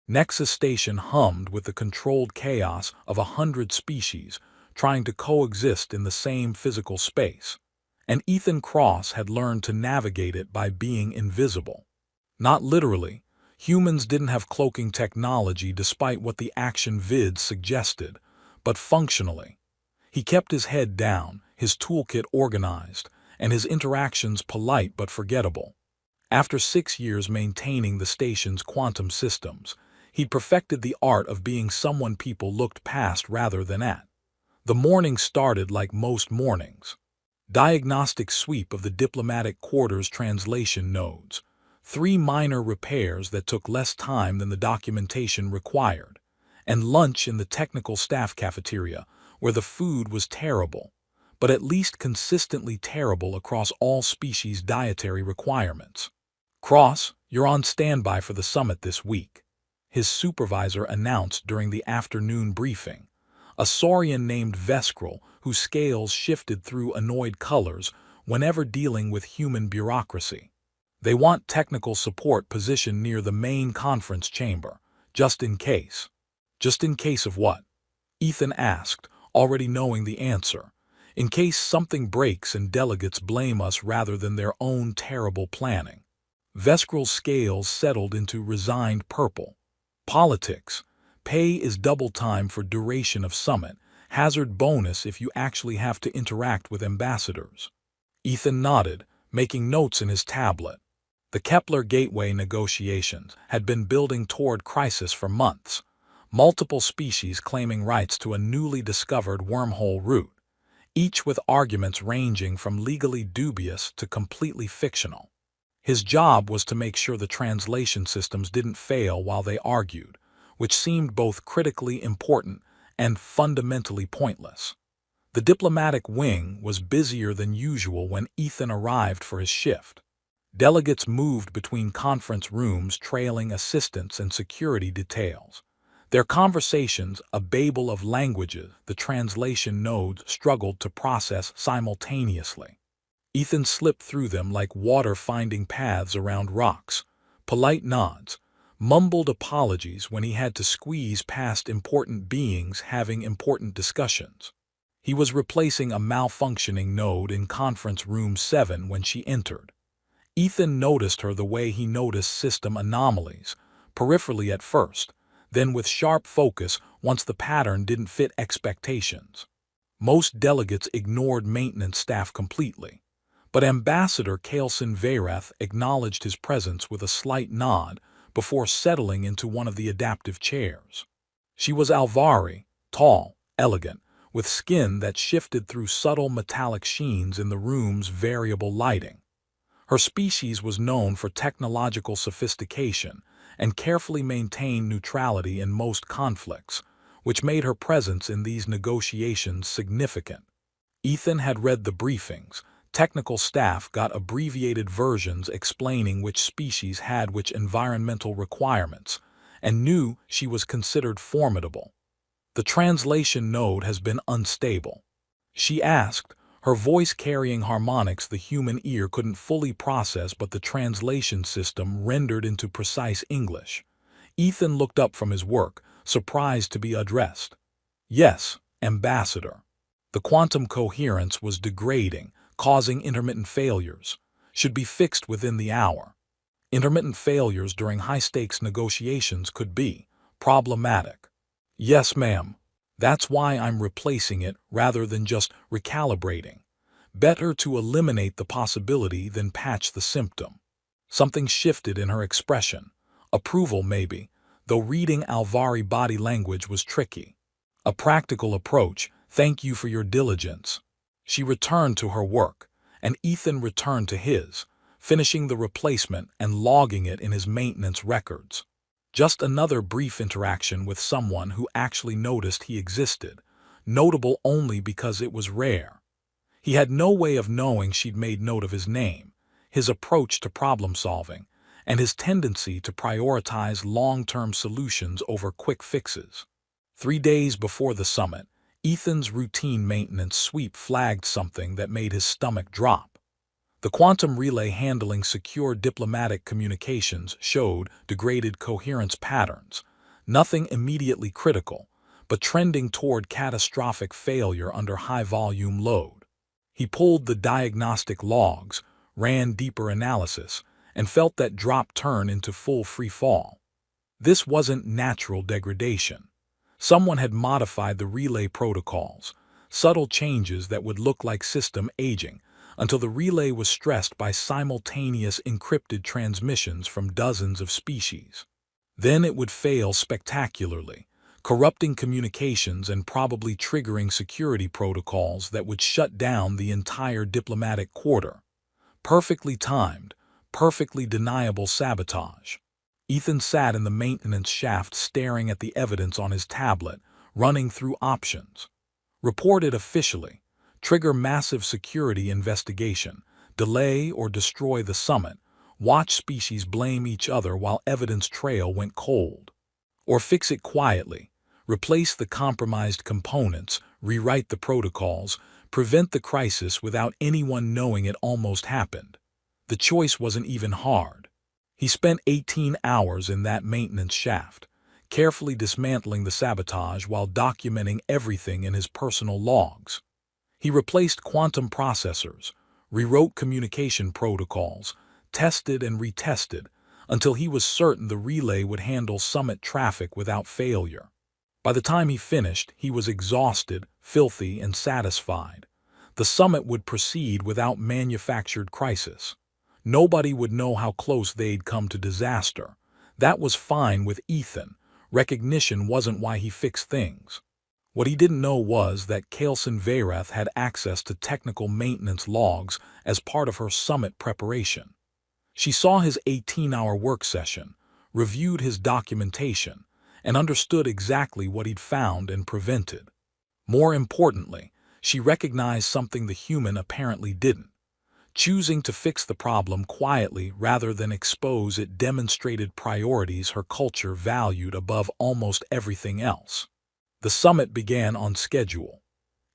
Nexus Station hummed with the controlled chaos of 100 species trying to coexist in the same physical space, and Ethan Cross had learned to navigate it by being invisible. Not literally. Humans didn't have cloaking technology despite what the action vids suggested, but functionally. He kept his head down, his toolkit organized, and his interactions polite but forgettable. After 6 years maintaining the station's quantum systems, he'd perfected the art of being someone people looked past rather than at. The morning started like most mornings. Diagnostic sweep of the diplomatic quarters translation nodes. 3 minor repairs that took less time than the documentation required, and lunch in the technical staff cafeteria, where the food was terrible, but at least consistently terrible across all species' dietary requirements. "Cross, you're on standby for the summit this week," his supervisor announced during the afternoon briefing, a saurian named Veskril whose scales shifted through annoyed colors whenever dealing with human bureaucracy. "They want technical support positioned near the main conference chamber, just in case." "Just in case of what?" Ethan asked, already knowing the answer. "In case something breaks and delegates blame us rather than their own terrible planning." Veskril's scales settled into resigned purple. "Politics. Pay is double time for duration of summit, hazard bonus if you actually have to interact with ambassadors." Ethan nodded, making notes in his tablet. The Kepler Gateway negotiations had been building toward crisis for months, multiple species claiming rights to a newly discovered wormhole route, each with arguments ranging from legally dubious to completely fictional. His job was to make sure the translation systems didn't fail while they argued, which seemed both critically important and fundamentally pointless. The diplomatic wing was busier than usual when Ethan arrived for his shift. Delegates moved between conference rooms trailing assistants and security details. Their conversations, a babel of languages the translation nodes struggled to process simultaneously. Ethan slipped through them like water finding paths around rocks, polite nods, mumbled apologies when he had to squeeze past important beings having important discussions. He was replacing a malfunctioning node in Conference Room 7 when she entered. Ethan noticed her the way he noticed system anomalies, peripherally at first, then with sharp focus once the pattern didn't fit expectations. Most delegates ignored maintenance staff completely, but Ambassador Kaelson Vareth acknowledged his presence with a slight nod before settling into one of the adaptive chairs. She was Alvari, tall, elegant, with skin that shifted through subtle metallic sheens in the room's variable lighting. Her species was known for technological sophistication and carefully maintained neutrality in most conflicts, which made her presence in these negotiations significant. Ethan had read the briefings. Technical staff got abbreviated versions explaining which species had which environmental requirements, and knew she was considered formidable. "The translation node has been unstable?" she asked, her voice carrying harmonics the human ear couldn't fully process but the translation system rendered into precise English. Ethan looked up from his work, surprised to be addressed. "Yes, Ambassador. The quantum coherence was degrading, causing intermittent failures. Should be fixed within the hour." Intermittent failures during high-stakes negotiations could be problematic. "Yes, ma'am. That's why I'm replacing it rather than just recalibrating. Better to eliminate the possibility than patch the symptom." Something shifted in her expression. Approval, maybe, though reading Alvari body language was tricky. "A practical approach. Thank you for your diligence." She returned to her work, and Ethan returned to his, finishing the replacement and logging it in his maintenance records. Just another brief interaction with someone who actually noticed he existed, notable only because it was rare. He had no way of knowing she'd made note of his name, his approach to problem-solving, and his tendency to prioritize long-term solutions over quick fixes. 3 days before the summit, Ethan's routine maintenance sweep flagged something that made his stomach drop. The quantum relay handling secure diplomatic communications showed degraded coherence patterns, Nothing immediately critical, but trending toward catastrophic failure under high-volume load. He pulled the diagnostic logs, ran deeper analysis, and felt that drop turn into full free fall. This wasn't natural degradation. Someone had modified the relay protocols, subtle changes that would look like system aging, until the relay was stressed by simultaneous encrypted transmissions from dozens of species. Then it would fail spectacularly, corrupting communications and probably triggering security protocols that would shut down the entire diplomatic quarter. Perfectly timed, perfectly deniable sabotage. Ethan sat in the maintenance shaft staring at the evidence on his tablet, running through options. Reported officially. Trigger massive security investigation. Delay or destroy the summit. Watch species blame each other while evidence trail went cold. Or fix it quietly. Replace the compromised components, rewrite the protocols, prevent the crisis without anyone knowing it almost happened. The choice wasn't even hard. He spent 18 hours in that maintenance shaft, carefully dismantling the sabotage while documenting everything in his personal logs. He replaced quantum processors, rewrote communication protocols, tested and retested, until he was certain the relay would handle summit traffic without failure. By the time he finished, he was exhausted, filthy, and satisfied. The summit would proceed without manufactured crisis. Nobody would know how close they'd come to disaster. That was fine with Ethan. Recognition wasn't why he fixed things. What he didn't know was that Kaelson Vareth had access to technical maintenance logs as part of her summit preparation. She saw his 18-hour work session, reviewed his documentation, and understood exactly what he'd found and prevented. More importantly, she recognized something the human apparently didn't. Choosing to fix the problem quietly rather than expose it demonstrated priorities her culture valued above almost everything else. The summit began on schedule.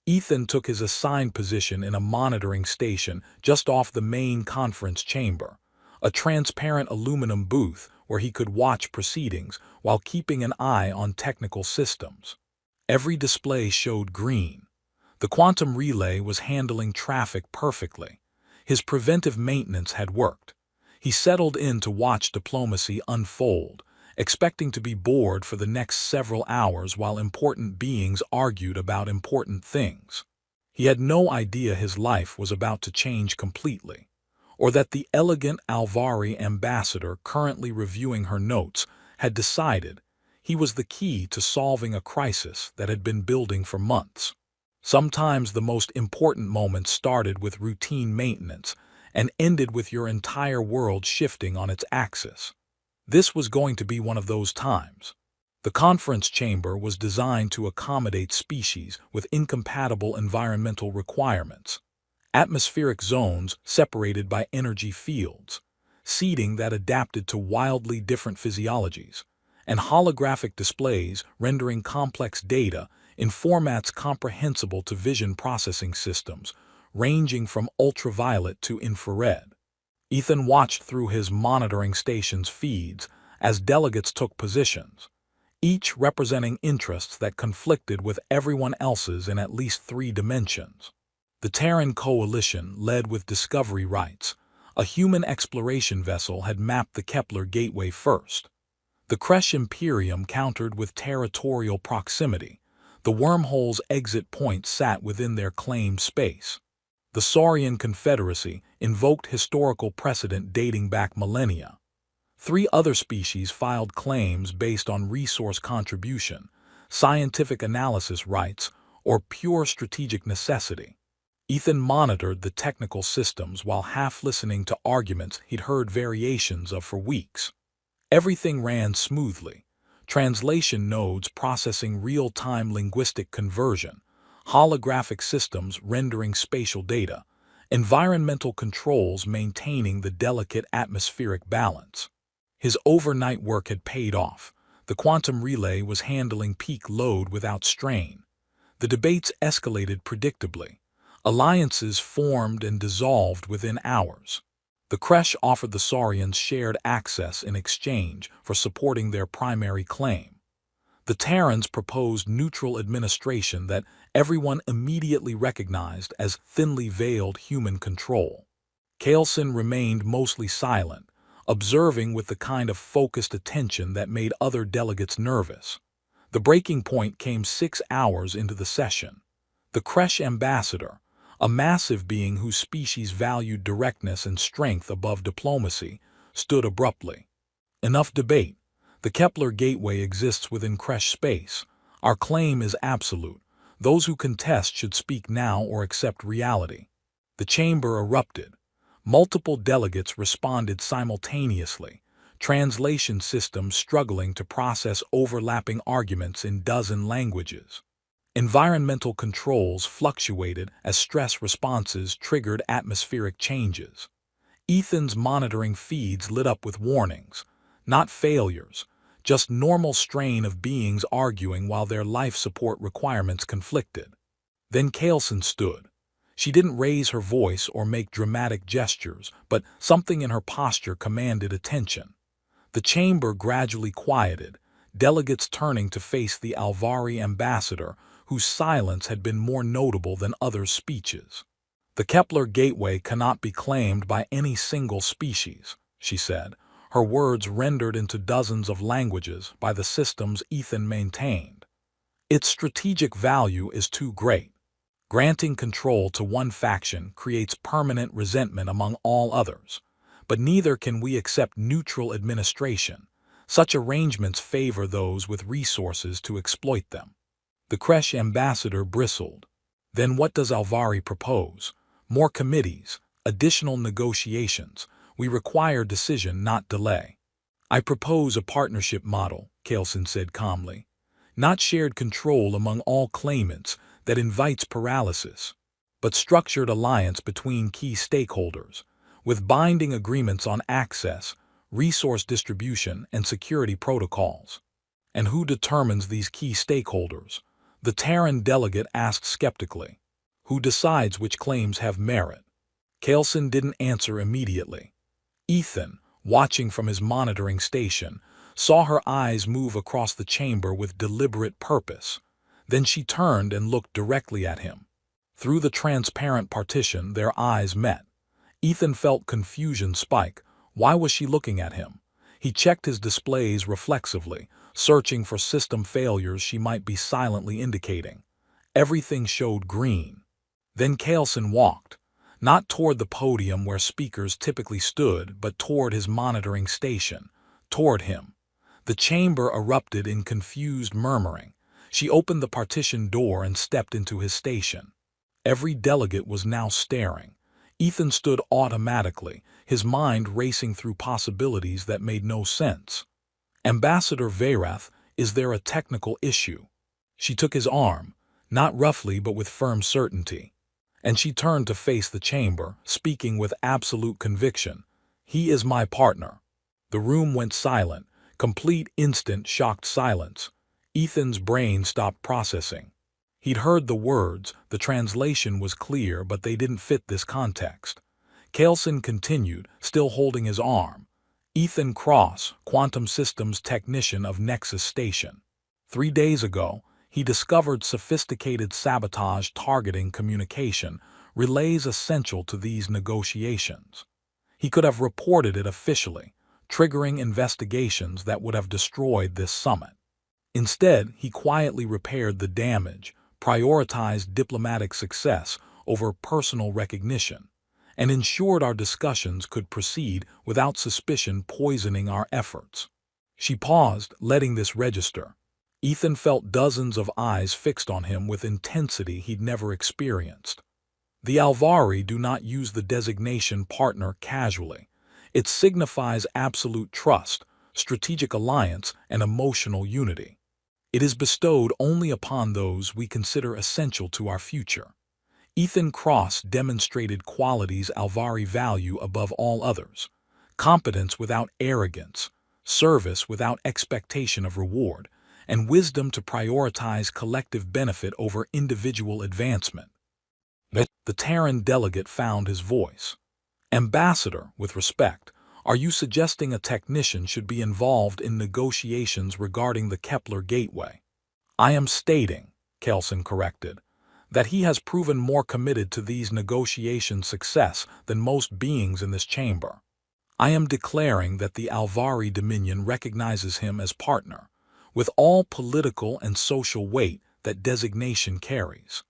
Ethan took his assigned position in a monitoring station just off the main conference chamber, a transparent aluminum booth where he could watch proceedings while keeping an eye on technical systems. Every display showed green. The quantum relay was handling traffic perfectly. His preventive maintenance had worked. He settled in to watch diplomacy unfold, expecting to be bored for the next several hours while important beings argued about important things. He had no idea his life was about to change completely, or that the elegant Alvari ambassador currently reviewing her notes had decided he was the key to solving a crisis that had been building for months. Sometimes the most important moments started with routine maintenance and ended with your entire world shifting on its axis. This was going to be one of those times. The conference chamber was designed to accommodate species with incompatible environmental requirements. Atmospheric zones separated by energy fields, seating that adapted to wildly different physiologies, and holographic displays rendering complex data in formats comprehensible to vision processing systems, ranging from ultraviolet to infrared. Ethan watched through his monitoring station's feeds as delegates took positions, each representing interests that conflicted with everyone else's in at least 3 dimensions. The Terran Coalition led with discovery rights. A human exploration vessel had mapped the Kepler Gateway first. The Kresh Imperium countered with territorial proximity. The wormhole's exit point sat within their claimed space. The Saurian Confederacy invoked historical precedent dating back millennia. 3 other species filed claims based on resource contribution, scientific analysis rights, or pure strategic necessity. Ethan monitored the technical systems while half listening to arguments he'd heard variations of for weeks. Everything ran smoothly. Translation nodes processing real-time linguistic conversion, holographic systems rendering spatial data, environmental controls maintaining the delicate atmospheric balance. His overnight work had paid off. The quantum relay was handling peak load without strain. The debates escalated predictably. Alliances formed and dissolved within hours. The Kresh offered the Saurians shared access in exchange for supporting their primary claim. The Terrans proposed neutral administration that everyone immediately recognized as thinly veiled human control. Kaleson remained mostly silent, observing with the kind of focused attention that made other delegates nervous. The breaking point came 6 hours into the session. The Kresh ambassador, a massive being whose species valued directness and strength above diplomacy, stood abruptly. Enough debate. The Kepler Gateway exists within Kresh space. Our claim is absolute. Those who contest should speak now or accept reality. The chamber erupted. Multiple delegates responded simultaneously, translation systems struggling to process overlapping arguments in dozen languages. Environmental controls fluctuated as stress responses triggered atmospheric changes. Ethan's monitoring feeds lit up with warnings, not failures, just normal strain of beings arguing while their life support requirements conflicted. Then Kaleson stood. She didn't raise her voice or make dramatic gestures, but something in her posture commanded attention. The chamber gradually quieted, delegates turning to face the Alvari ambassador, whose silence had been more notable than others' speeches. The Kepler Gateway cannot be claimed by any single species, she said, her words rendered into dozens of languages by the systems Ethan maintained. Its strategic value is too great. Granting control to one faction creates permanent resentment among all others, but neither can we accept neutral administration. Such arrangements favor those with resources to exploit them. The Kresh ambassador bristled. Then what does Alvari propose? More committees, additional negotiations. We require decision, not delay. I propose a partnership model, Kaleson said calmly. Not shared control among all claimants that invites paralysis, but structured alliance between key stakeholders, with binding agreements on access, resource distribution, and security protocols. And who determines these key stakeholders? The Terran delegate asked skeptically. Who decides which claims have merit? Kaleson didn't answer immediately. Ethan, watching from his monitoring station, saw her eyes move across the chamber with deliberate purpose. Then she turned and looked directly at him. Through the transparent partition, their eyes met. Ethan felt confusion spike. Why was she looking at him? He checked his displays reflexively, searching for system failures she might be silently indicating. Everything showed green. Then Kaleson walked, not toward the podium where speakers typically stood, but toward his monitoring station, toward him. The chamber erupted in confused murmuring. She opened the partition door and stepped into his station. Every delegate was now staring. Ethan stood automatically, his mind racing through possibilities that made no sense. Ambassador Verath, is there a technical issue? She took his arm, not roughly but with firm certainty. And she turned to face the chamber, speaking with absolute conviction. He is my partner. The room went silent, complete instant shocked silence. Ethan's brain stopped processing. He'd heard the words, the translation was clear, but they didn't fit this context. Kaleson continued, still holding his arm. Ethan Cross, Quantum Systems Technician of Nexus Station. 3 days ago, he discovered sophisticated sabotage targeting communication, relays essential to these negotiations. He could have reported it officially, triggering investigations that would have destroyed this summit. Instead, he quietly repaired the damage, prioritized diplomatic success over personal recognition, and ensured our discussions could proceed without suspicion poisoning our efforts. She paused, letting this register. Ethan felt dozens of eyes fixed on him with intensity he'd never experienced. The Alvari do not use the designation partner casually. It signifies absolute trust, strategic alliance, and emotional unity. It is bestowed only upon those we consider essential to our future. Ethan Cross demonstrated qualities Alvari value above all others: competence without arrogance, service without expectation of reward, and wisdom to prioritize collective benefit over individual advancement. The Terran delegate found his voice. Ambassador, with respect, Are you suggesting a technician should be involved in negotiations regarding the Kepler Gateway? I am stating, Kelson corrected, that he has proven more committed to these negotiations' success than most beings in this chamber. I am declaring that the Alvari Dominion recognizes him as partner, with all political and social weight that designation carries.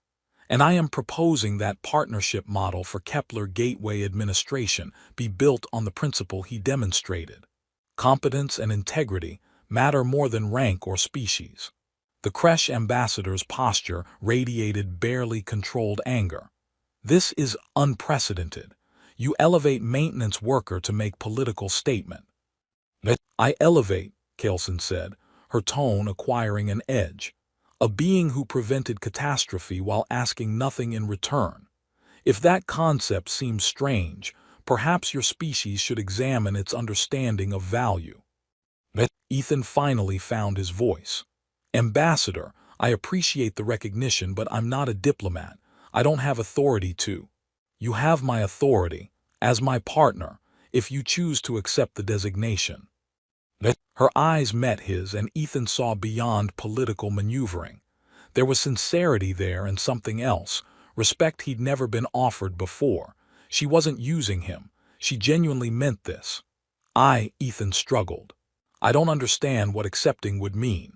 And I am proposing that partnership model for Kepler Gateway administration be built on the principle he demonstrated. Competence and integrity matter more than rank or species. The Kresh ambassador's posture radiated barely controlled anger. This is unprecedented. You elevate maintenance worker to make political statement. I elevate, Kelson said, her tone acquiring an edge. A being who prevented catastrophe while asking nothing in return. If that concept seems strange, perhaps your species should examine its understanding of value. Ethan finally found his voice. Ambassador, I appreciate the recognition, but I'm not a diplomat. I don't have authority to. You have my authority, as my partner, if you choose to accept the designation. Her eyes met his, and Ethan saw beyond political maneuvering. There was sincerity there and something else, respect he'd never been offered before. She wasn't using him. She genuinely meant this. Ethan struggled. I don't understand what accepting would mean.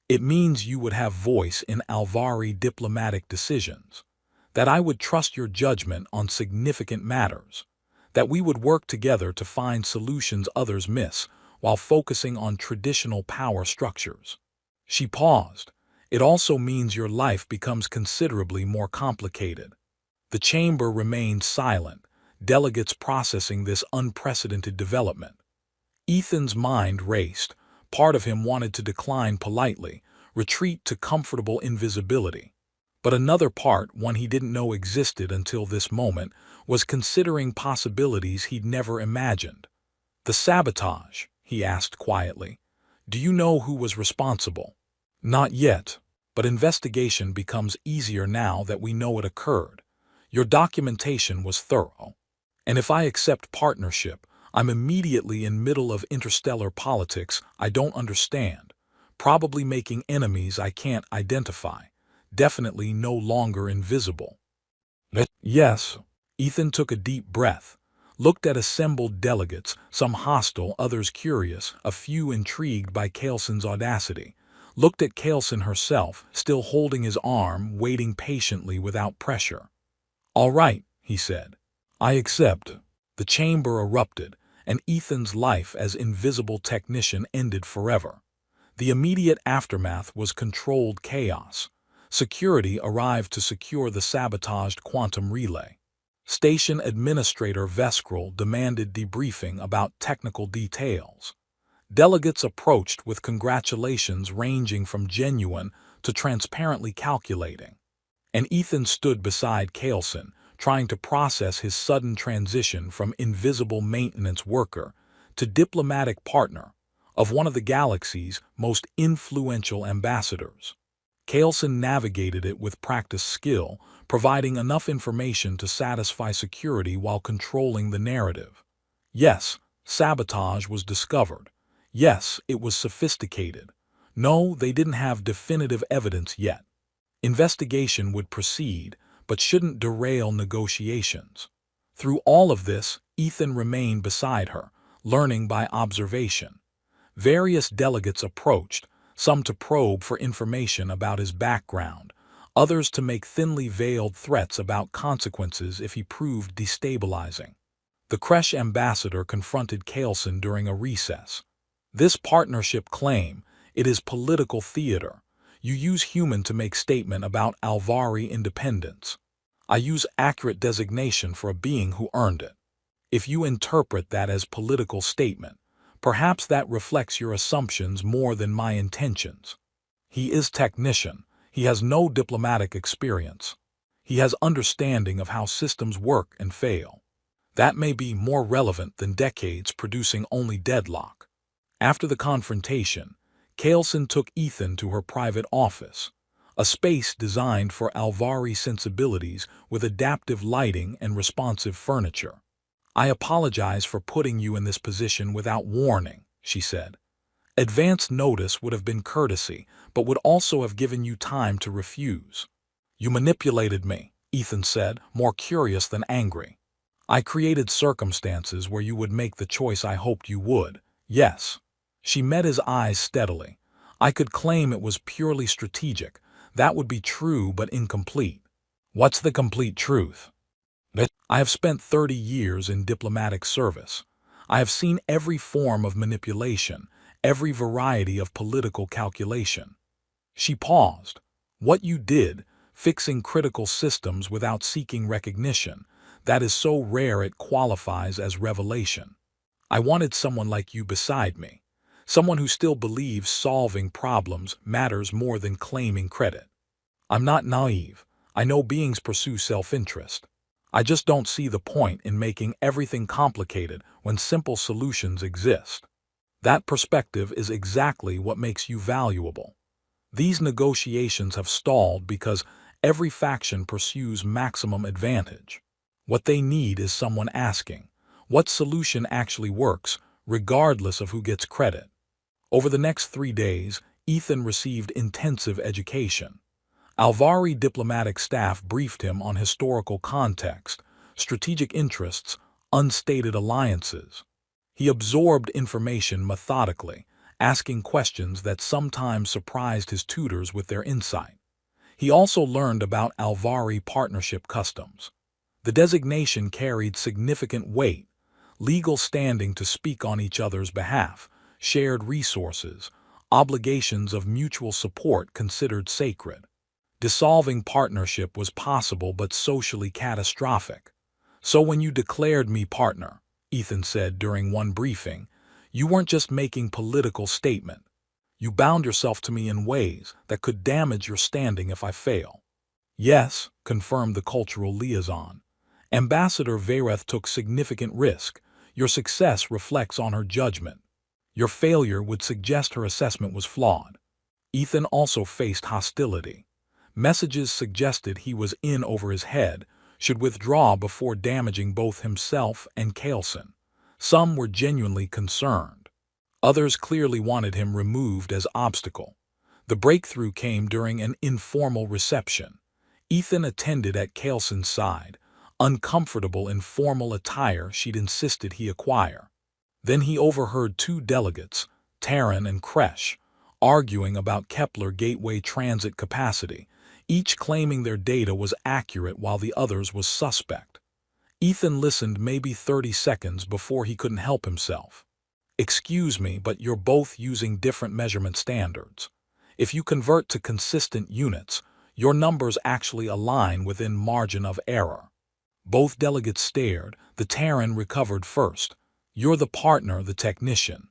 It means you would have voice in Alvari diplomatic decisions, that I would trust your judgment on significant matters, that we would work together to find solutions others miss while focusing on traditional power structures. She paused. It also means your life becomes considerably more complicated. The chamber remained silent, delegates processing this unprecedented development. Ethan's mind raced. Part of him wanted to decline politely, retreat to comfortable invisibility. But another part, one he didn't know existed until this moment, was considering possibilities he'd never imagined. The sabotage, he asked quietly. Do you know who was responsible? Not yet, but investigation becomes easier now that we know it occurred. Your documentation was thorough. And if I accept partnership, I'm immediately in middle of interstellar politics I don't understand, probably making enemies I can't identify, definitely no longer invisible. Yes, Ethan took a deep breath, looked at assembled delegates, some hostile, others curious, a few intrigued by Kelson's audacity, looked at Kelson herself, still holding his arm, waiting patiently without pressure. All right, he said. I accept. The chamber erupted, and Ethan's life as invisible technician ended forever. The immediate aftermath was controlled chaos. Security arrived to secure the sabotaged quantum relay. Station Administrator Veskrel demanded debriefing about technical details. Delegates approached with congratulations ranging from genuine to transparently calculating. And Ethan stood beside Kelson, trying to process his sudden transition from invisible maintenance worker to diplomatic partner of one of the galaxy's most influential ambassadors. Kelson navigated it with practiced skill, providing enough information to satisfy security while controlling the narrative. Yes, sabotage was discovered. Yes, it was sophisticated. No, they didn't have definitive evidence yet. Investigation would proceed, but shouldn't derail negotiations. Through all of this, Ethan remained beside her, learning by observation. Various delegates approached, some to probe for information about his background, others to make thinly veiled threats about consequences if he proved destabilizing. The Kresh ambassador confronted Kelson during a recess. This partnership claim, it is political theater. You use human to make statement about Alvari independence. I use accurate designation for a being who earned it. If you interpret that as political statement, perhaps that reflects your assumptions more than my intentions. He is technician. He has no diplomatic experience. He has understanding of how systems work and fail. That may be more relevant than decades producing only deadlock. After the confrontation, Kelson took Ethan to her private office, a space designed for Alvari sensibilities with adaptive lighting and responsive furniture. I apologize for putting you in this position without warning, she said. Advance notice would have been courtesy, but would also have given you time to refuse. You manipulated me, Ethan said, more curious than angry. I created circumstances where you would make the choice I hoped you would, yes. She met his eyes steadily. I could claim it was purely strategic. That would be true but incomplete. What's the complete truth? I have spent 30 years in diplomatic service. I have seen every form of manipulation, every variety of political calculation. She paused. What you did, fixing critical systems without seeking recognition, that is so rare it qualifies as revelation. I wanted someone like you beside me, someone who still believes solving problems matters more than claiming credit. I'm not naive. I know beings pursue self-interest. I just don't see the point in making everything complicated when simple solutions exist. That perspective is exactly what makes you valuable. These negotiations have stalled because every faction pursues maximum advantage. What they need is someone asking, what solution actually works, regardless of who gets credit? Over the next 3 days, Ethan received intensive education. Alvari diplomatic staff briefed him on historical context, strategic interests, unstated alliances. He absorbed information methodically, asking questions that sometimes surprised his tutors with their insight. He also learned about Alvari partnership customs. The designation carried significant weight, legal standing to speak on each other's behalf, shared resources, obligations of mutual support considered sacred. Dissolving partnership was possible but socially catastrophic. So when you declared me partner, Ethan said during one briefing, you weren't just making political statement. You bound yourself to me in ways that could damage your standing if I fail. Yes, confirmed the cultural liaison. Ambassador Vareth took significant risk. Your success reflects on her judgment. Your failure would suggest her assessment was flawed. Ethan also faced hostility. Messages suggested he was in over his head, should withdraw before damaging both himself and Kaleson. Some were genuinely concerned. Others clearly wanted him removed as obstacle. The breakthrough came during an informal reception. Ethan attended at Kaleson's side, uncomfortable in formal attire she'd insisted he acquire. Then he overheard 2 delegates, Terran and Kresh, arguing about Kepler Gateway transit capacity, each claiming their data was accurate while the others was suspect. Ethan listened maybe 30 seconds before he couldn't help himself. Excuse me, but you're both using different measurement standards. If you convert to consistent units, your numbers actually align within margin of error. Both delegates stared. The Terran recovered first. You're the partner, the technician.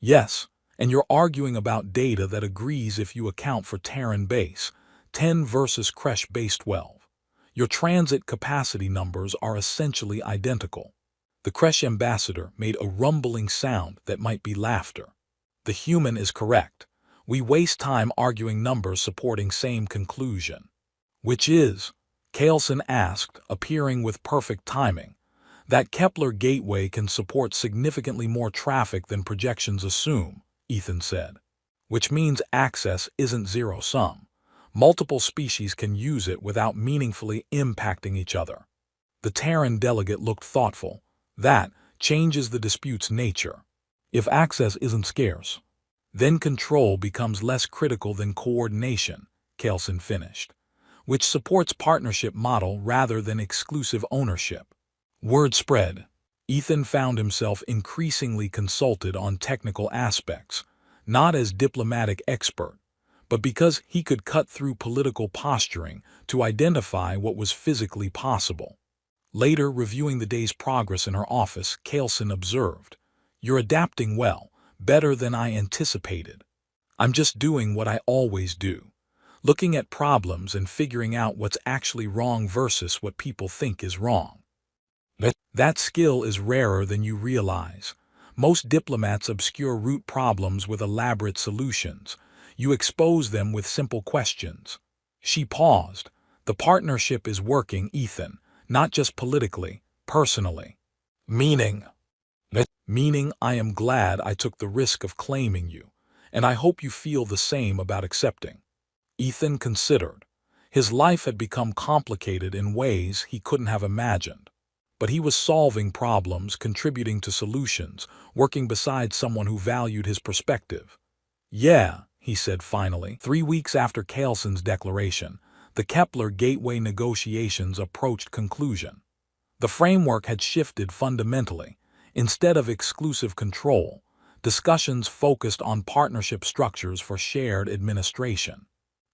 Yes, and you're arguing about data that agrees if you account for Terran base 10 versus Kresh base 12. Your transit capacity numbers are essentially identical. The Kresh ambassador made a rumbling sound that might be laughter. The human is correct. We waste time arguing numbers supporting same conclusion. Which is? Kaleson asked, appearing with perfect timing. That Kepler Gateway can support significantly more traffic than projections assume, Ethan said. Which means access isn't zero-sum. Multiple species can use it without meaningfully impacting each other. The Terran delegate looked thoughtful. That changes the dispute's nature. If access isn't scarce, then control becomes less critical than coordination, Kaleson finished, which supports partnership model rather than exclusive ownership. Word spread. Ethan found himself increasingly consulted on technical aspects, not as diplomatic expert, but because he could cut through political posturing to identify what was physically possible. Later, reviewing the day's progress in her office, Kaleson observed, "You're adapting well, better than I anticipated. I'm just doing what I always do, looking at problems and figuring out what's actually wrong versus what people think is wrong." That skill is rarer than you realize. Most diplomats obscure root problems with elaborate solutions. You expose them with simple questions. She paused. The partnership is working, Ethan, not just politically, personally. Meaning, meaning I am glad I took the risk of claiming you, and I hope you feel the same about accepting. Ethan considered. His life had become complicated in ways he couldn't have imagined. But he was solving problems, contributing to solutions, working beside someone who valued his perspective. Yeah, he said finally. 3 weeks after Kelson's declaration, the Kepler Gateway negotiations approached conclusion. The framework had shifted fundamentally. Instead of exclusive control, discussions focused on partnership structures for shared administration.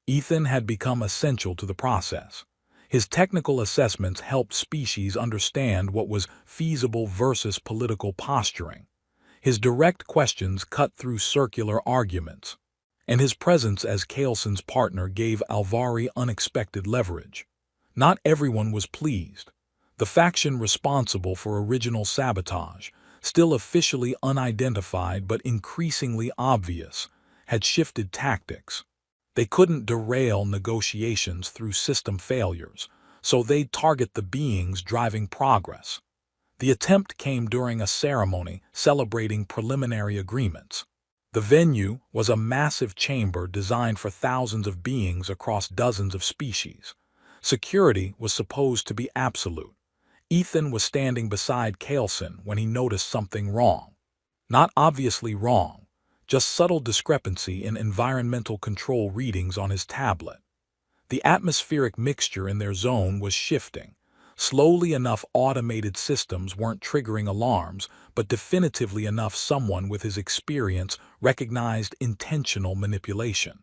Ethan had become essential to the process. His technical assessments helped species understand what was feasible versus political posturing. His direct questions cut through circular arguments. And his presence as Kelson's partner gave Alvari unexpected leverage. Not everyone was pleased. The faction responsible for original sabotage, still officially unidentified but increasingly obvious, had shifted tactics. They couldn't derail negotiations through system failures, so they'd target the beings driving progress. The attempt came during a ceremony celebrating preliminary agreements. The venue was a massive chamber designed for thousands of beings across dozens of species. Security was supposed to be absolute. Ethan was standing beside Kelson when he noticed something wrong. Not obviously wrong, just subtle discrepancy in environmental control readings on his tablet. The atmospheric mixture in their zone was shifting. Slowly enough automated systems weren't triggering alarms, but definitively enough someone with his experience recognized intentional manipulation.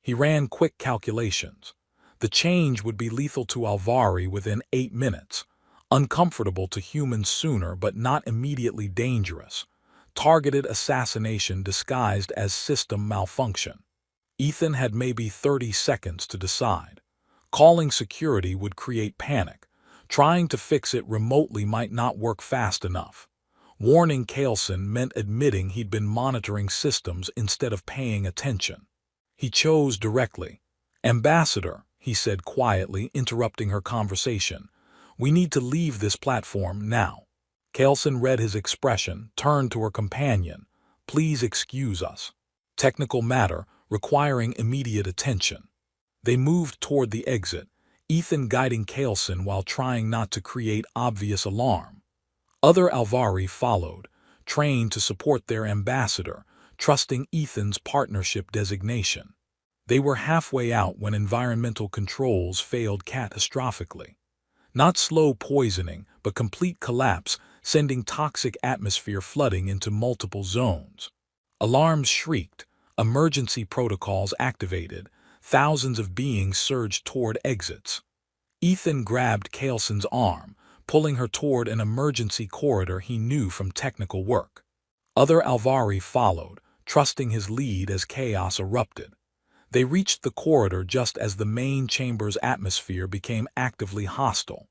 He ran quick calculations. The change would be lethal to Alvari within 8 minutes. Uncomfortable to humans sooner but not immediately dangerous. Targeted assassination disguised as system malfunction. Ethan had maybe 30 seconds to decide. Calling security would create panic. Trying to fix it remotely might not work fast enough. Warning Kelson meant admitting he'd been monitoring systems instead of paying attention. He chose directly. "Ambassador," he said quietly, interrupting her conversation, "we need to leave this platform now." Kelson read his expression, turned to her companion. "Please excuse us. Technical matter requiring immediate attention." They moved toward the exit, Ethan guiding Kelson while trying not to create obvious alarm. Other Alvari followed, trained to support their ambassador, trusting Ethan's partnership designation. They were halfway out when environmental controls failed catastrophically. Not slow poisoning, but complete collapse, sending toxic atmosphere flooding into multiple zones. Alarms shrieked, emergency protocols activated, thousands of beings surged toward exits. Ethan grabbed Kelson's arm, pulling her toward an emergency corridor he knew from technical work. Other Alvari followed, trusting his lead as chaos erupted. They reached the corridor just as the main chamber's atmosphere became actively hostile.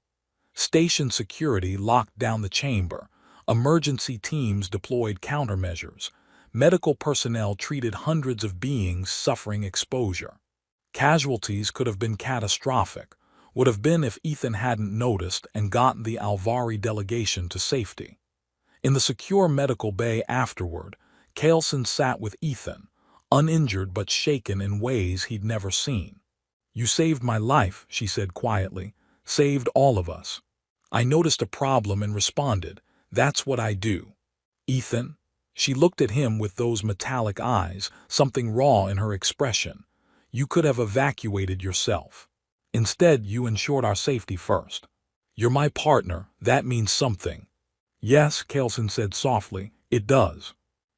Station security locked down the chamber. Emergency teams deployed countermeasures. Medical personnel treated hundreds of beings suffering exposure. Casualties could have been catastrophic, would have been if Ethan hadn't noticed and gotten the Alvari delegation to safety. In the secure medical bay afterward, Kelson sat with Ethan, uninjured but shaken in ways he'd never seen. "You saved my life," she said quietly, "saved all of us. I noticed a problem and responded. That's what I do." "Ethan?" She looked at him with those metallic eyes, something raw in her expression. "You could have evacuated yourself. Instead, you ensured our safety first. You're my partner, that means something." "Yes," Kelson said softly, "it does."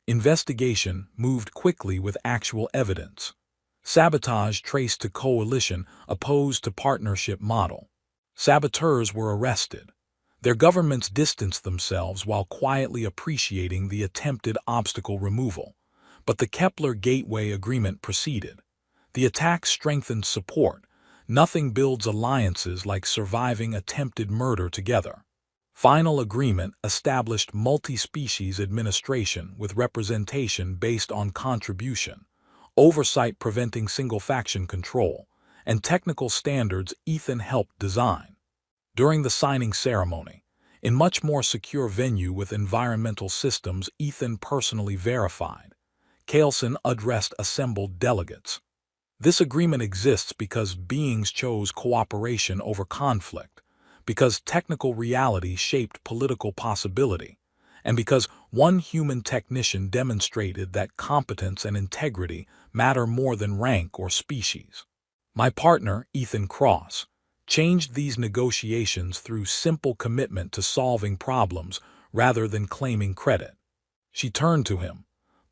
Investigation moved quickly with actual evidence. Sabotage traced to coalition opposed to partnership model. Saboteurs were arrested. Their governments distanced themselves while quietly appreciating the attempted obstacle removal. But the Kepler Gateway Agreement proceeded. The attack strengthened support. Nothing builds alliances like surviving attempted murder together. Final agreement established multi-species administration with representation based on contribution, oversight preventing single-faction control, and technical standards Ethan helped design. During the signing ceremony, In much more secure venue with environmental systems Ethan personally verified, Caleson addressed assembled delegates. This agreement exists because beings chose cooperation over conflict, because technical reality shaped political possibility, and because one human technician demonstrated that competence and integrity matter more than rank or species. My partner, Ethan Cross, changed these negotiations through simple commitment to solving problems rather than claiming credit. She turned to him.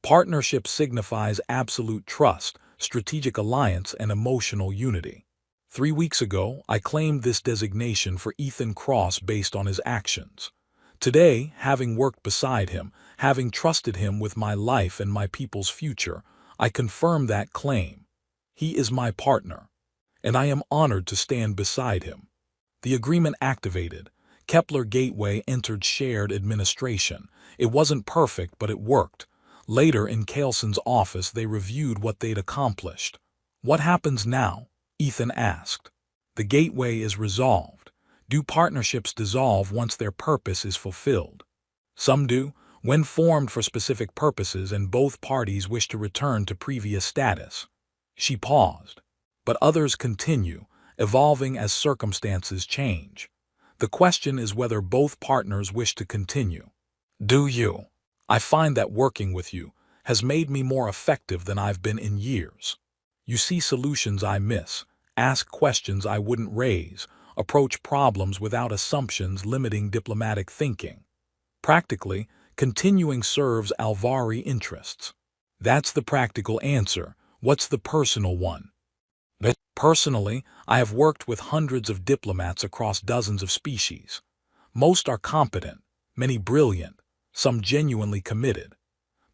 Partnership signifies absolute trust, strategic alliance, and emotional unity. 3 weeks ago, I claimed this designation for Ethan Cross based on his actions. Today, having worked beside him, having trusted him with my life and my people's future, I confirm that claim. He is my partner, and I am honored to stand beside him. The agreement activated. Kepler Gateway entered shared administration. It wasn't perfect, but it worked. Later in Caleson's office, they reviewed what they'd accomplished. What happens now? Ethan asked. The gateway is resolved. Do partnerships dissolve once their purpose is fulfilled? Some do, when formed for specific purposes and both parties wish to return to previous status. She paused. But others continue, evolving as circumstances change. The question is whether both partners wish to continue. Do you? I find that working with you has made me more effective than I've been in years. You see solutions I miss, ask questions I wouldn't raise, approach problems without assumptions limiting diplomatic thinking. Practically, continuing serves Alvari interests. That's the practical answer. What's the personal one? Personally, I have worked with hundreds of diplomats across dozens of species. Most are competent, many brilliant, some genuinely committed.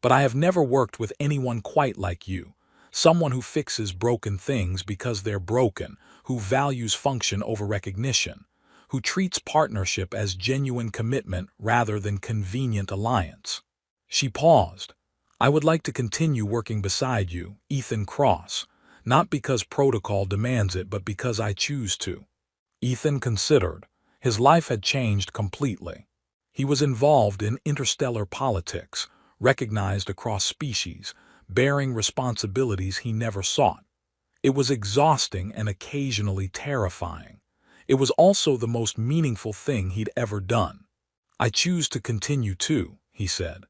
But I have never worked with anyone quite like you, someone who fixes broken things because they're broken, who values function over recognition, who treats partnership as genuine commitment rather than convenient alliance. She paused. I would like to continue working beside you, Ethan Cross, not because protocol demands it, but because I choose to. Ethan considered. His life had changed completely. He was involved in interstellar politics, recognized across species, bearing responsibilities he never sought. It was exhausting and occasionally terrifying. It was also the most meaningful thing he'd ever done. I choose to continue too, he said.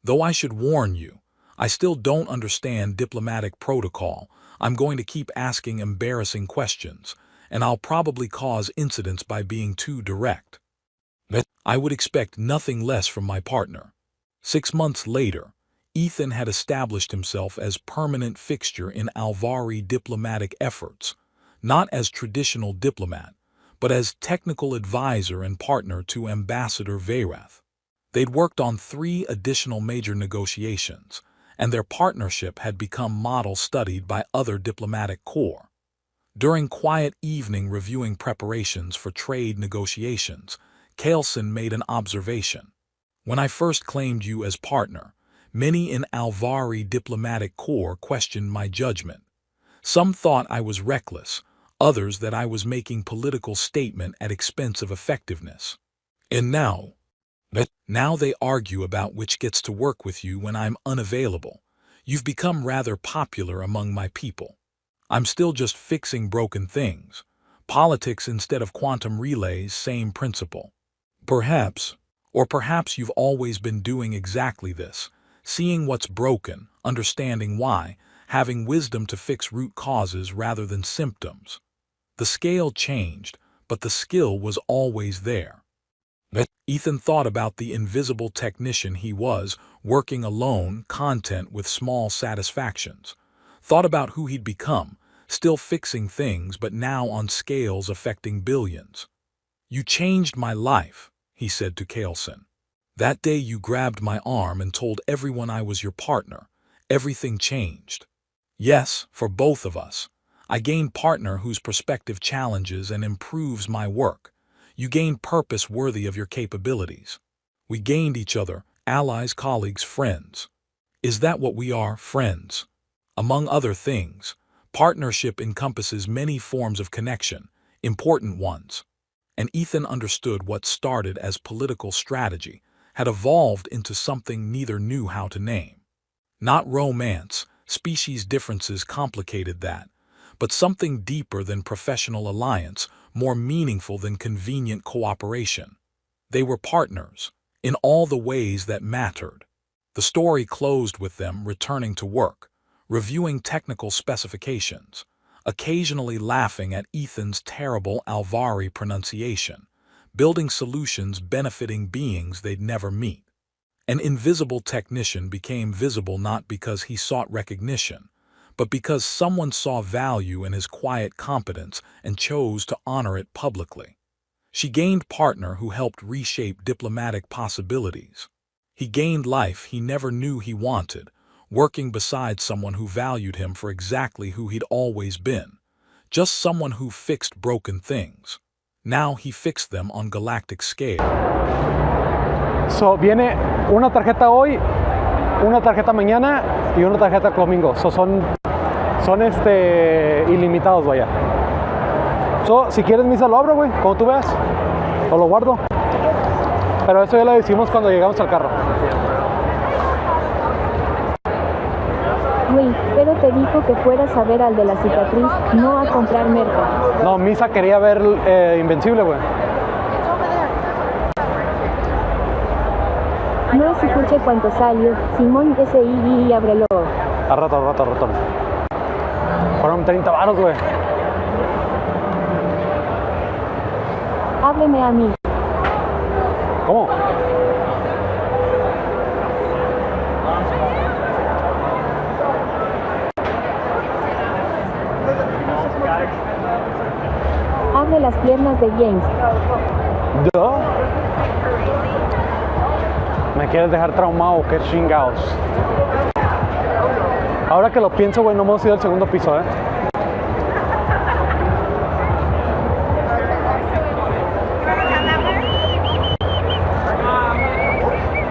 Though I should warn you, I still don't understand diplomatic protocol. I'm going to keep asking embarrassing questions, and I'll probably cause incidents by being too direct. I would expect nothing less from my partner. 6 months later, Ethan had established himself as permanent fixture in Alvari diplomatic efforts, not as traditional diplomat, but as technical advisor and partner to Ambassador Veyrath. They'd worked on 3 additional major negotiations, and their partnership had become model studied by other diplomatic corps. During quiet evening reviewing preparations for trade negotiations, Caleson made an observation. When I first claimed you as partner, many in Alvari diplomatic corps questioned my judgment. Some thought I was reckless, others that I was making political statement at expense of effectiveness. And now they argue about which gets to work with you when I'm unavailable. You've become rather popular among my people. I'm still just fixing broken things. Politics instead of quantum relays, same principle. Perhaps you've always been doing exactly this, seeing what's broken, understanding why, having wisdom to fix root causes rather than symptoms. The scale changed, but the skill was always there. Ethan thought about the invisible technician he was, working alone, content with small satisfactions. Thought about who he'd become, still fixing things but now on scales affecting billions. You changed my life, he said to Caleson. That day you grabbed my arm and told everyone I was your partner. Everything changed. Yes, for both of us. I gained partner whose perspective challenges and improves my work. You gained purpose worthy of your capabilities. We gained each other, allies, colleagues, friends. Is that what we are, friends? Among other things, partnership encompasses many forms of connection, important ones. And Ethan understood what started as political strategy had evolved into something neither knew how to name. Not romance, species differences complicated that, but something deeper than professional alliance, more meaningful than convenient cooperation. They were partners, in all the ways that mattered. The story closed with them returning to work, reviewing technical specifications, occasionally laughing at Ethan's terrible Alvari pronunciation, building solutions benefiting beings they'd never meet. An invisible technician became visible not because he sought recognition, but because someone saw value in his quiet competence and chose to honor it publicly. She gained partner who helped reshape diplomatic possibilities. He gained life he never knew he wanted, working beside someone who valued him for exactly who he'd always been, just someone who fixed broken things. Now he fixed them on galactic scale. So, viene una tarjeta hoy, una tarjeta mañana y una tarjeta el domingo. So, son ilimitados, vaya. So, si quieres misa lo abro, güey, como tú veas. O lo guardo. Pero eso ya lo decimos cuando llegamos al carro. Güey, pero te dijo que fueras a ver al de la cicatriz, no a comprar merca. No, Misa quería ver Invencible, güey. No se escuche cuánto salió, Simón S.I. y ábrelo. A rato. Fueron 30 varos, güey. Hábleme a mí. ¿Cómo? Hable las piernas de James. ¿Yo? ¿Me quieres dejar traumado? ¿Qué chingados? Ahora que lo pienso, güey, no hemos ido al segundo piso, ¿eh?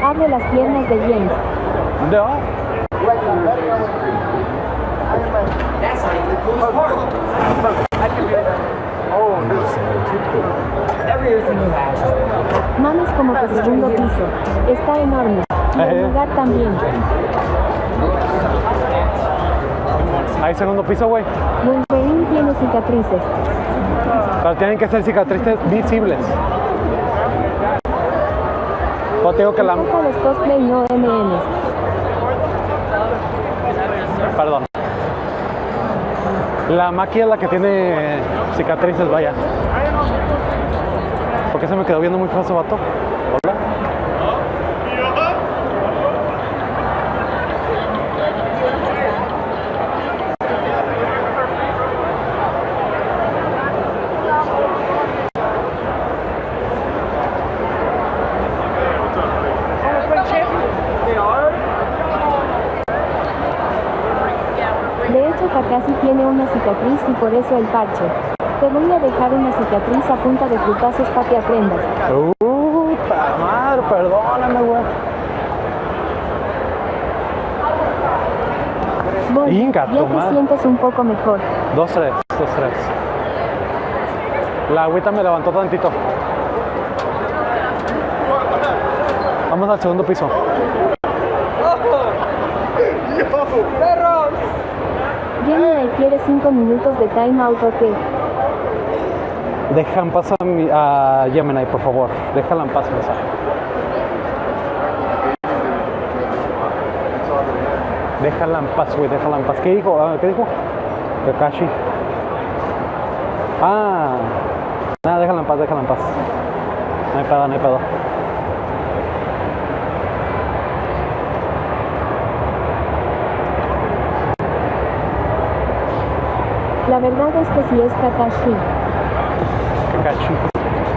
Hable las piernas de James. ¿Yo? Mames como tu segundo piso. Está enorme. Y el lugar también. ¿Hay segundo piso, güey? Wolverine tiene cicatrices. Pero tienen que ser cicatrices visibles. O tengo que la... Enfoca los cosplay no MMs. Perdón. La Maki es la que tiene cicatrices, vaya. ¿Por qué se me quedó viendo muy feo ese vato? Hola. De hecho, Kakashi tiene una cicatriz y por eso el parche. Te voy a dejar una cicatriz a punta de frutazos para que aprendas. Puta madre, perdóname, güey. Voy, Inga, ya te sientes un poco mejor. 2-3. La agüita me levantó tantito. Vamos al segundo piso. Gemini quiere 5 minutos de time out, ¿o qué? Deja en paz a Gemini, por favor. Déjala en paz, Mesa. Déjala en paz, güey, déjala en paz. ¿Qué dijo? ¿Qué dijo? Kakashi. Nada, déjala en paz. No hay pedo. La verdad es que sí es Kakashi. Kakashi.